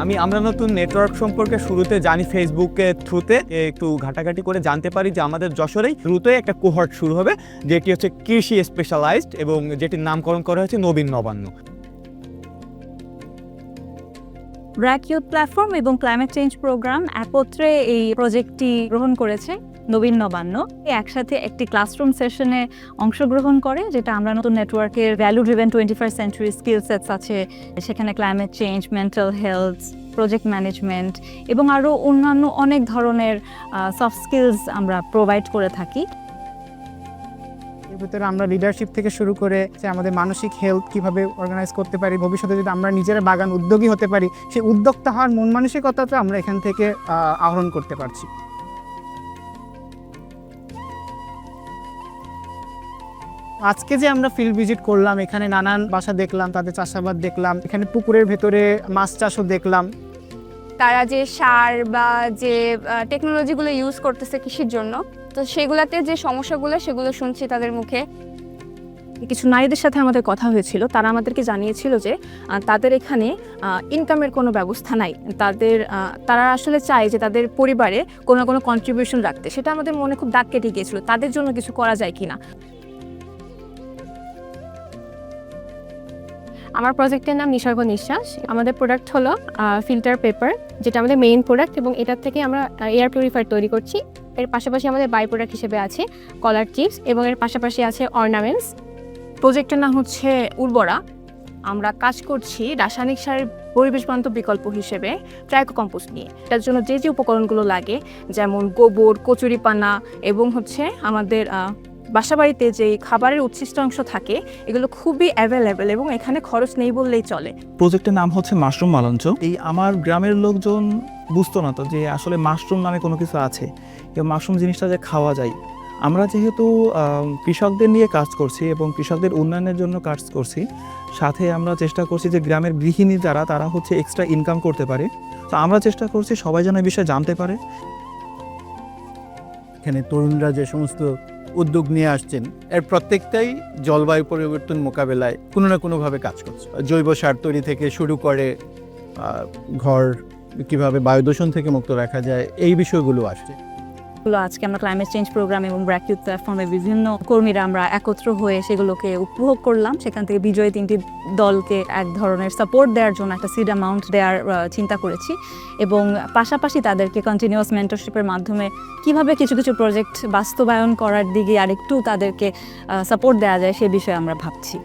আমরা নতুন নেটওয়ার্ক সম্পর্কে শুরুতে জানি ফেসবুকের থ্রুতে, একটু ঘাটাঘাটি করে জানতে পারি যে আমাদের যশোরেই দ্রুতই একটা কোহর্ট শুরু হবে, যেটি হচ্ছে কৃষি স্পেশালাইজড এবং যেটির নামকরণ করা হয়েছে নবীন নবান্ন। ব্র্যাক ইউথ প্ল্যাটফর্ম এবং ক্লাইমেট চেঞ্জ প্রোগ্রাম একত্রে এই প্রজেক্টটি গ্রহণ করেছে নবীন নবান্ন। একসাথে একটি ক্লাসরুম সেশনে অংশগ্রহণ করে, যেটা আমরা নতুন নেটওয়ার্কের value driven 21st century skill sets আছে, সেখানে climate change, mental health, project management এবং আরও অন্যান্য অনেক ধরনের সফট স্কিলস আমরা প্রোভাইড করে থাকি। এর ভিতরে আমরা লিডারশিপ থেকে শুরু করে যে আমাদের মানসিক হেলথ কীভাবে অর্গানাইজ করতে পারি, ভবিষ্যতে যদি আমরা নিজেরা বাগান উদ্যোগী হতে পারি, সেই উদ্যোক্তা হওয়ার মন মানসিকতাটা আমরা এখান থেকে আহরণ করতে পারছি। আজকে যে আমরা ফিল্ড ভিজিট করলাম, এখানে নানান বাসা দেখলাম, তাদের চাষাবাদ দেখলাম, এখানে পুকুরের ভেতরে মাছ চাষও দেখলাম। তারা যে সার বা যে টেকনোলজিগুলো ইউজ করতেছে কৃষির জন্য, তো সেগুলাতে যে সমস্যাগুলো সেগুলো শুনছি তাদের মুখে। কিছু নারীদের সাথে আমাদের কথা হয়েছিল, তারা আমাদেরকে জানিয়েছিল যে তাদের এখানে ইনকামের কোনো ব্যবস্থা নাই, তারা আসলে চায় যে তাদের পরিবারে কোনো কন্ট্রিবিউশন রাখতে। সেটা আমাদের মনে খুব দাগ কেটে গিয়েছিল, তাদের জন্য কিছু করা যায় কিনা। আমার প্রজেক্টের নাম নিসর্গ নিঃশ্বাস। আমাদের প্রোডাক্ট হলো ফিল্টার পেপার, যেটা আমাদের মেইন প্রোডাক্ট, এবং এটার থেকে আমরা এয়ার পিউরিফায়ার তৈরি করছি। এর পাশাপাশি আমাদের বাই প্রোডাক্ট হিসেবে আছে কলার চিপস, এবং এর পাশাপাশি আছে অর্নামেন্টস। প্রজেক্টের নাম হচ্ছে উর্বরা। আমরা কাজ করছি রাসায়নিক সারের পরিবেশ বান্ধব বিকল্প হিসেবে ট্রাইকো কম্পোস্ট নিয়ে। এটার জন্য যে উপকরণগুলো লাগে, যেমন গোবর, কচুরিপানা এবং আমাদের বাসাবাড়িতে যে খাবারের উচ্ছিষ্ট অংশ থাকে, এগুলো খুবই অ্যাভেলেবেল এবং এখানে খরচ নেই বললেই চলে। প্রজেক্টের নাম হচ্ছে মাশরুম মালঞ্চ। এই আমার গ্রামের লোকজন বুঝতো না তো যে আসলে মাশরুম নামে কোনো কিছু আছে, এবং মাশরুম জিনিসটা যে খাওয়া যায়। আমরা যেহেতু কৃষকদের নিয়ে কাজ করছি এবং কৃষকদের উন্নয়নের জন্য কাজ করছি, সাথে আমরা চেষ্টা করছি যে গ্রামের গৃহিণী যারা, তারা এক্সট্রা ইনকাম করতে পারে। তো আমরা চেষ্টা করছি সবাই যেন এই বিষয়ে জানতে পারে। এখানে তরুণরা যে সমস্ত উদ্যোগ নিয়ে আসছেন, এর প্রত্যেকটাই জলবায়ু পরিবর্তন মোকাবেলায় কোনো না কোনোভাবে কাজ করছে। জৈব সার তৈরি থেকে শুরু করে ঘর কীভাবে বায়ু দূষণ থেকে মুক্ত রাখা যায়, এই বিষয়গুলো আসছে। আজকে আমরা ক্লাইমেট চেঞ্জ প্রোগ্রাম এবং ব্র্যাক ইউথ প্ল্যাটফর্মের বিভিন্ন কর্মীরা আমরা একত্র হয়ে সেগুলোকে উপভোগ করলাম। সেখান থেকে বিজয়ী 3টি দলকে এক ধরনের সাপোর্ট দেওয়ার জন্য একটা সিড অ্যামাউন্ট দেওয়ার চিন্তা করেছি, এবং পাশাপাশি তাদেরকে কন্টিনিউয়াস মেন্টরশিপের মাধ্যমে কিভাবে কিছু প্রজেক্ট বাস্তবায়ন করার দিকে আরেকটু তাদেরকে সাপোর্ট দেওয়া যায় সে বিষয়ে আমরা ভাবছি।